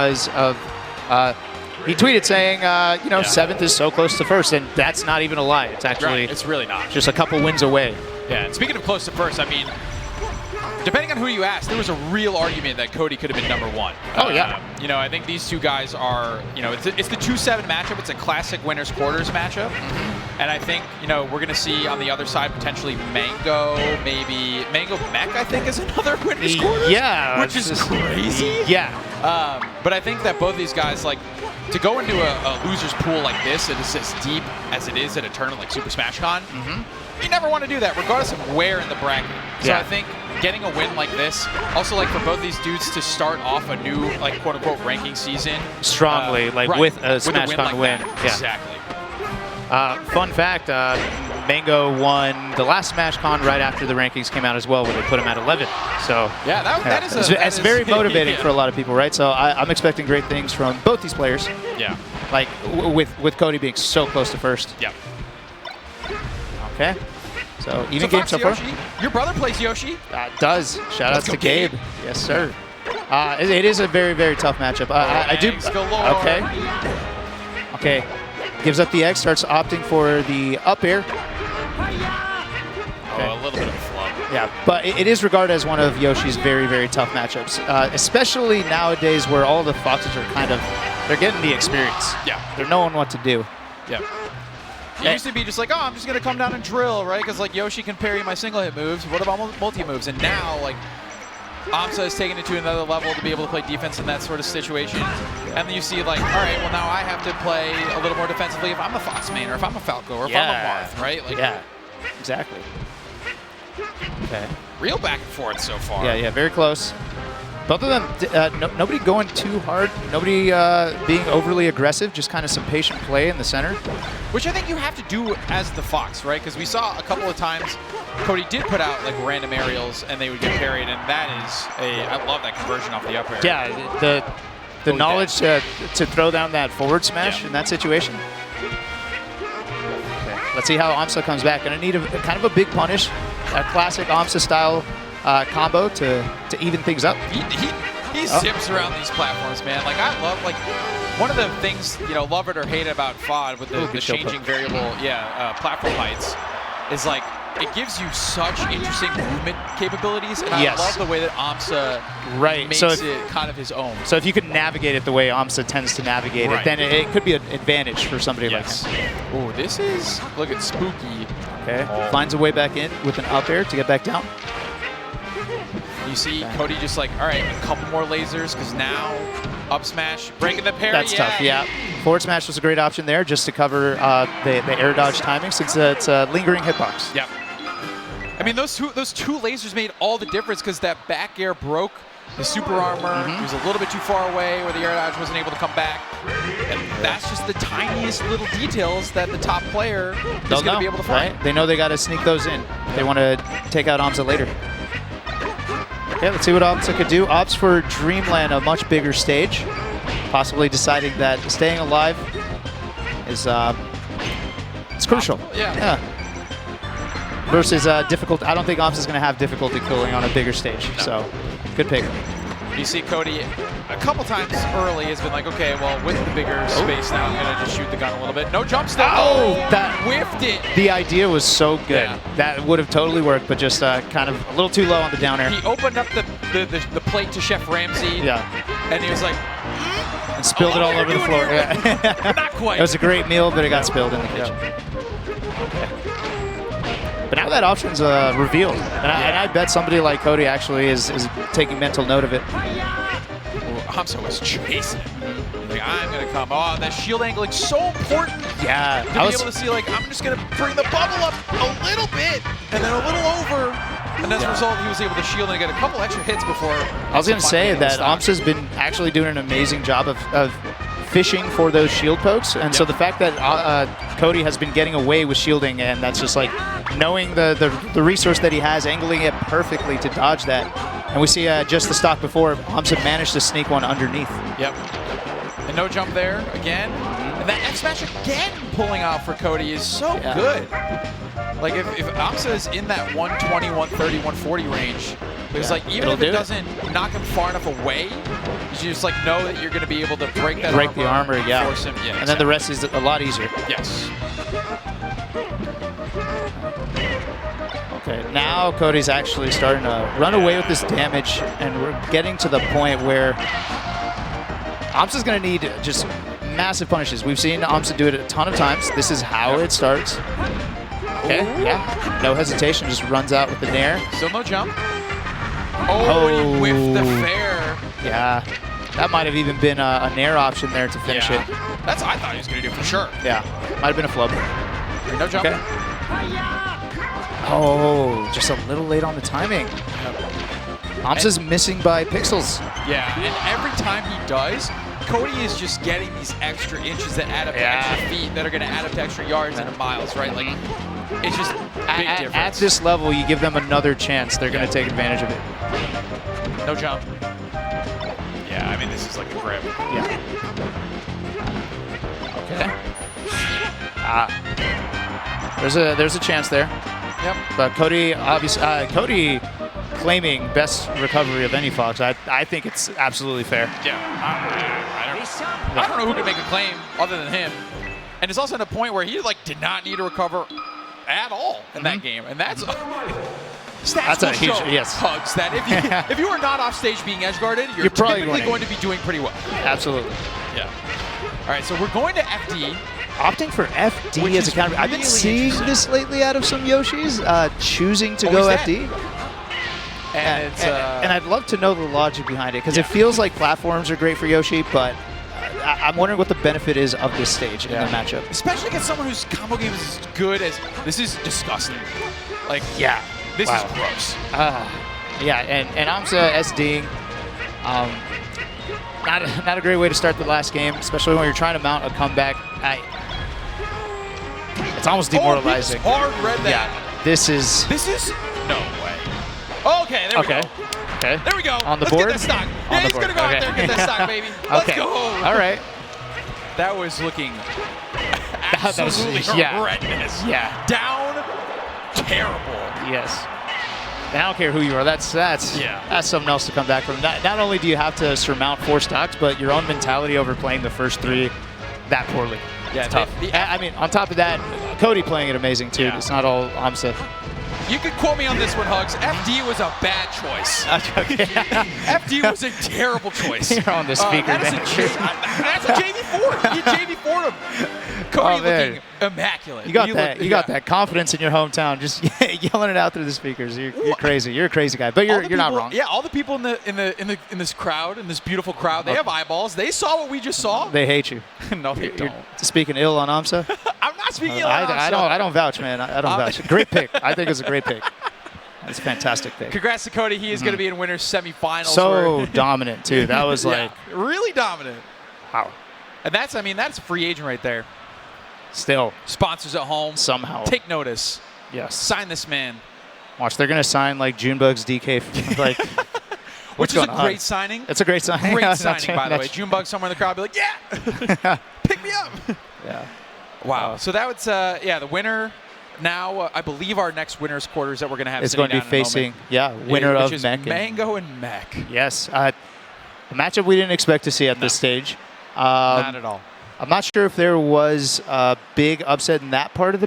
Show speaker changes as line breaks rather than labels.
because of he tweeted saying, you know, 7th is so close to 1st, and that's not even a lie. It's actually
it's really not.
Just a couple wins away.
Yeah, and speaking of close to 1st, I mean, depending on who you ask, there was a real argument that Cody could have been #1.
Oh, yeah.
You know, I think these two guys are, you know, it's the 2-7 matchup. It's a classic winners quarters matchup. And I think, you know, we're going to see on the other side potentially Mango, maybe Mango Mech, I think, is another winners quarters.
Yeah.
Which is crazy.
Yeah.
But I think that both these guys, like, to go into a loser's pool like this, it is as deep as it is at a tournament like Super Smash Con, you never want to do that, regardless of where in the bracket. So I think getting a win like this, also like for both these dudes to start off a new, like, quote-unquote ranking season.
Strongly, like with a Smash Con win.
Yeah. Exactly.
Fun fact, Mango won the last Smash Con right after the rankings came out as well, when they put him at 11. So
yeah, that is
it's very motivating for a lot of people, right? So I'm expecting great things from both these players.
Yeah.
Like with Cody being so close to 1st.
Yeah.
Okay. So even game so far.
Yoshi, your brother plays Yoshi.
Does. Shout out to Gabe. Yes, sir. It is a very, very tough matchup. I do. Okay. Okay. Gives up the X, starts opting for the up air.
Okay. Oh, a little bit of a flub.
Yeah, but it is regarded as one of Yoshi's very, very tough matchups, especially nowadays where all the Foxes are kind of, they're getting the experience.
Yeah.
They're knowing what to do.
Yeah. It used to be just like, oh, I'm just going to come down and drill, right? Because, like, Yoshi can parry my single hit moves. What about multi-moves? And now, like, Amsa has taken it to another level to be able to play defense in that sort of situation. And then you see, like, all right, well, now I have to play a little more defensively if I'm a Fox main or if I'm a Falco or if I'm a Marth, right? Like,
yeah, exactly. Okay.
Real back and forth so far.
Yeah, very close. Both of them, nobody going too hard, nobody being overly aggressive, just kind of some patient play in the center.
Which I think you have to do as the Fox, right? Because we saw a couple of times Cody did put out like random aerials and they would get parried, and that is I love that conversion off the up air.
Yeah, the knowledge to throw down that forward smash in that situation. Okay. Let's see how Amsa comes back. Gonna need a kind of a big punish, a classic Amsa style combo to even things up.
He zips around these platforms, man. Like, I love, like, one of the things, you know, love it or hate it about FOD with the changing variable, platform heights is, like, it gives you such interesting movement capabilities, and I love the way that Amsa makes it kind of his own.
So if you could navigate it the way Amsa tends to navigate it, then it could be an advantage for somebody like him.
Oh, this is, look at Spooky.
Okay, finds a way back in with an up air to get back down.
You see Cody just like, all right, a couple more lasers, because now up smash, breaking the parry.
That's tough, yeah. Forward smash was a great option there just to cover the air dodge timing, since it's a lingering hitbox.
Yep. I mean, those two lasers made all the difference, because that back air broke the super armor. He was a little bit too far away where the air dodge wasn't able to come back. And that's just the tiniest little details that the top player is going to be able to find.
Right? They know they got to sneak those in. They want to take out Amsa later. Okay, let's see what Amsa could do. Opts for Dreamland, a much bigger stage. Possibly deciding that staying alive is it's crucial.
Yeah.
Versus difficult. I don't think Amsa's going to have difficulty killing on a bigger stage. No. So, good pick.
You see Cody a couple times early has been like, okay, well, with the bigger space now, I'm going to just shoot the gun a little bit. No jump step.
Oh, that
whiffed it.
The idea was so good. Yeah. That would have totally worked, but just kind of a little too low on the down air.
He opened up the plate to Chef Ramsay.
Yeah.
And he was like,
and spilled it all over the floor.
Yeah. Not quite.
It was a great meal, but it got spilled in the kitchen. Okay. But now that option's revealed, and I bet somebody like Cody actually is taking mental note of it.
Amsa was chasing. Like, I'm going to come. Oh, that shield angling so important.
Yeah.
To be able to see, like, I'm just going to bring the bubble up a little bit and then a little over. And as a result, he was able to shield and get a couple extra hits before.
I was going to say that Amsa's been actually doing an amazing job of fishing for those shield pokes. And so the fact that Cody has been getting away with shielding, and that's just like knowing the resource that he has, angling it perfectly to dodge that. And we see just the stock before, Amsa managed to sneak one underneath.
Yep. And no jump there again. And that F smash again pulling out for Cody is so good. Like if Amsa is in that 120, 130, 140 range, it's like even if it doesn't knock him far enough away, You just like know that you're going to be able to break that
break the armor, yeah.
Force him. Yeah,
and then the rest is a lot easier.
Yes.
Okay, now Cody's actually starting to run away with this damage, and we're getting to the point where Amsa's going to need just massive punishes. We've seen Amsa do it a ton of times. This is how it starts. Okay, yeah, no hesitation, just runs out with the nair.
Still no jump. Oh, and he whiffed the fair.
Yeah, that might have even been a nair option there to finish it.
That's what I thought he was going to do for sure.
Yeah, might have been a flub.
No jump.
Okay. Oh, just a little late on the timing. Amsa's missing by pixels.
Yeah, and every time he does, Cody is just getting these extra inches that add up to extra feet that are going to add up to extra yards and miles, right? Like, it's just big difference.
At this level, you give them another chance, they're going to take advantage of it.
No jump. Yeah, I mean, this is like a grip.
Yeah. Okay. There's a chance there.
Yep.
But Cody, obviously, Cody claiming best recovery of any Fox. I think it's absolutely fair.
Yeah. I don't know who can make a claim other than him. And it's also at a point where he like did not need to recover at all in that game, and that's
a huge
Hugs that if you are not off stage being edge guarded, you're probably going to be doing pretty well.
Absolutely.
Yeah. All right, so we're going to FD.
Opting for FD as a counter. I've been seeing this lately out of some Yoshis, choosing to go FD. And I'd love to know the logic behind it, because it feels like platforms are great for Yoshi, but I'm wondering what the benefit is of this stage in the matchup.
Especially against someone whose combo game is as good as... This is disgusting. Like, this is gross.
Yeah, and Amsa SDing. Not a great way to start the last game, especially when you're trying to mount a comeback. It's almost demoralizing.
Hard read that.
Yeah, this is
no way. Okay, there we go.
Okay.
There we go.
On the
Let's
board?
Get that stock. Yeah, he's going to go out there and get that stock, baby. Let's go.
All right.
That was looking absolutely horrendous.
Yeah.
Down terrible.
Yes. And I don't care who you are. That's something else to come back from. Not only do you have to surmount 4 stocks, but your own mentality overplaying the first 3 that poorly.
Yeah,
it's tough. I mean, on top of that, Cody playing it amazing too.
Yeah.
It's not all Amsa.
You could quote me on this one, Hugs. FD was a bad choice.
Okay.
FD was a terrible choice.
You're on the speaker.
That's a JV4. You JV4'd him. Cody looking immaculate.
You got that confidence in your hometown, just yelling it out through the speakers. You're crazy. You're a crazy guy, but you're not wrong.
Yeah, all the people in this crowd, in this beautiful crowd, they have eyeballs. They saw what we just saw.
They hate you.
No, they don't.
You're speaking ill on Amsa.
I'm not speaking ill on Amsa.
I don't vouch, man. I don't vouch. Great pick. I think it's a great pick. It's a fantastic pick.
Congrats to Cody. He is going to be in winners semifinals.
So dominant too. That was like
really dominant.
Wow.
And that's a free agent right there.
Still.
Sponsors at home.
Somehow.
Take notice.
Yes.
Sign this man.
Watch, they're going to sign like Junebug's DK. Like,
which is a great signing.
It's a great signing.
Great signing, by the way. Junebug somewhere in the crowd be like, yeah, pick me up.
Yeah.
Wow. So that was, the winner. Now, I believe our next winner's quarters that we're going to have
is going to be facing, winner of Mech.
Mango and Mech.
Yes. A matchup we didn't expect to see at this stage.
Not at all.
I'm not sure if there was a big upset in that part of the